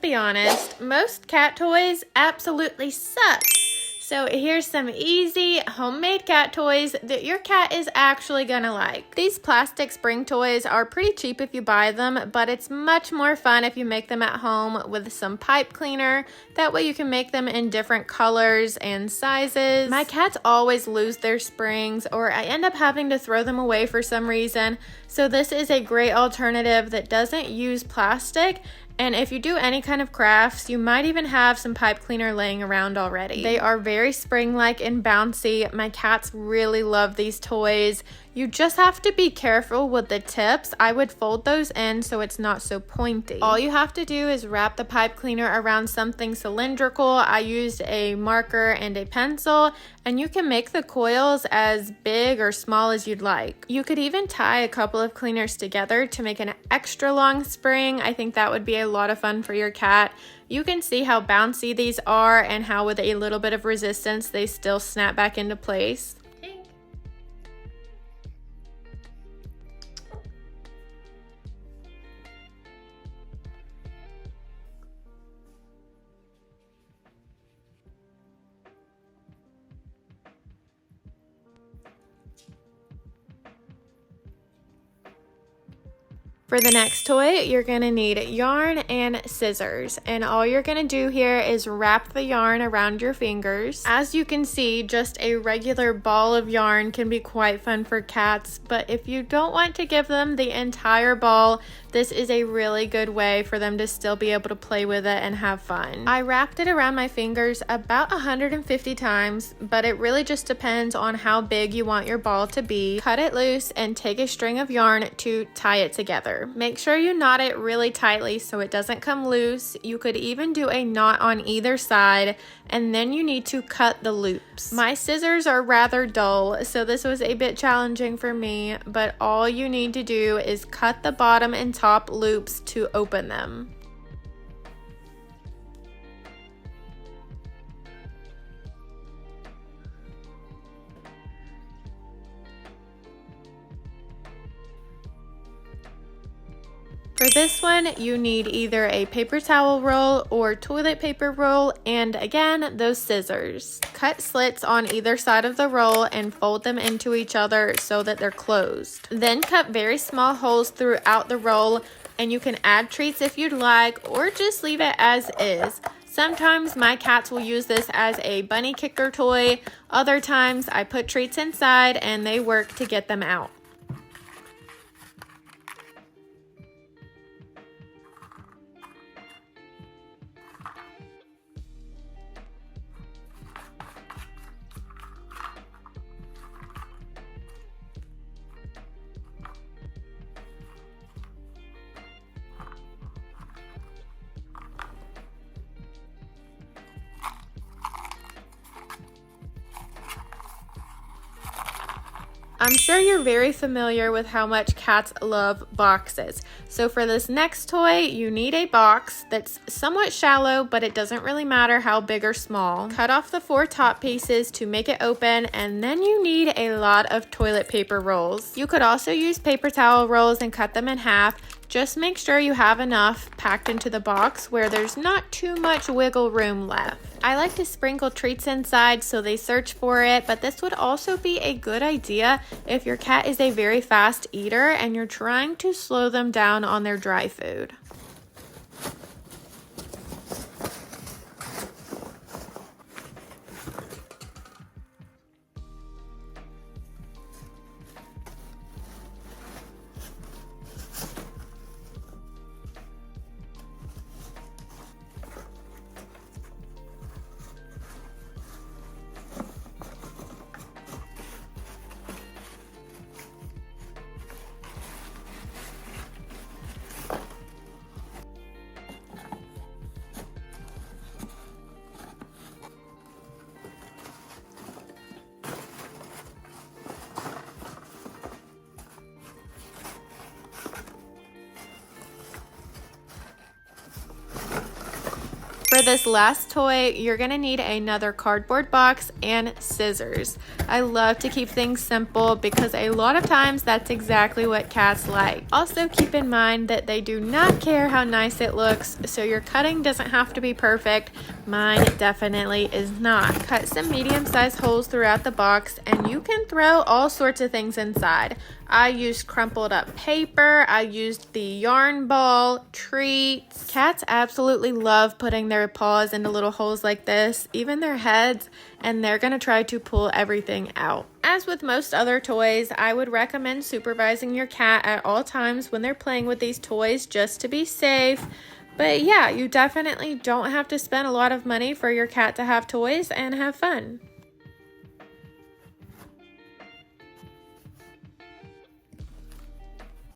be honest, most cat toys absolutely suck. So here's some easy homemade cat toys that your cat is actually gonna like. These plastic spring toys are pretty cheap if you buy them, but it's much more fun if you make them at home with some pipe cleaner. That way you can make them in different colors and sizes. My cats always lose their springs, or I end up having to throw them away for some reason. So this is a great alternative that doesn't use plastic. And if you do any kind of crafts, you might even have some pipe cleaner laying around already. They are very spring-like and bouncy. My cats really love these toys. You just have to be careful with the tips. I would fold those in so it's not so pointy. All you have to do is wrap the pipe cleaner around something cylindrical. I used a marker and a pencil, and you can make the coils as big or small as you'd like. You could even tie a couple of cleaners together to make an extra long spring. I think that would be a lot of fun for your cat. You can see how bouncy these are and how with a little bit of resistance they still snap back into place. For the next toy, you're gonna need yarn and scissors, and all you're gonna do here is wrap the yarn around your fingers. As you can see, just a regular ball of yarn can be quite fun for cats, but if you don't want to give them the entire ball, this is a really good way for them to still be able to play with it and have fun. I wrapped it around my fingers about 150 times, but it really just depends on how big you want your ball to be. Cut it loose and take a string of yarn to tie it together. Make sure you knot it really tightly so it doesn't come loose. You could even do a knot on either side, and then you need to cut the loops. My scissors are rather dull, so this was a bit challenging for me, but all you need to do is cut the bottom and top loops to open them. For this one, you need either a paper towel roll or toilet paper roll, and again, those scissors. Cut slits on either side of the roll and fold them into each other so that they're closed. Then cut very small holes throughout the roll, and you can add treats if you'd like, or just leave it as is. Sometimes my cats will use this as a bunny kicker toy. Other times I put treats inside and they work to get them out. I'm sure you're very familiar with how much cats love boxes. So for this next toy, you need a box that's somewhat shallow, but it doesn't really matter how big or small. Cut off the 4 top pieces to make it open, and then you need a lot of toilet paper rolls. You could also use paper towel rolls and cut them in half. Just make sure you have enough packed into the box where there's not too much wiggle room left. I like to sprinkle treats inside so they search for it, but this would also be a good idea if your cat is a very fast eater and you're trying to slow them down on their dry food. For this last toy, you're gonna need another cardboard box and scissors. I love to keep things simple because a lot of times that's exactly what cats like. Also keep in mind that they do not care how nice it looks, so your cutting doesn't have to be perfect. Mine definitely is not. Cut some medium-sized holes throughout the box and you can throw all sorts of things inside. I used crumpled up paper, I used the yarn ball, treats. Cats absolutely love putting their paws into little holes like this, even their heads, and they're gonna try to pull everything out. As with most other toys, I would recommend supervising your cat at all times when they're playing with these toys just to be safe. But yeah, you definitely don't have to spend a lot of money for your cat to have toys and have fun.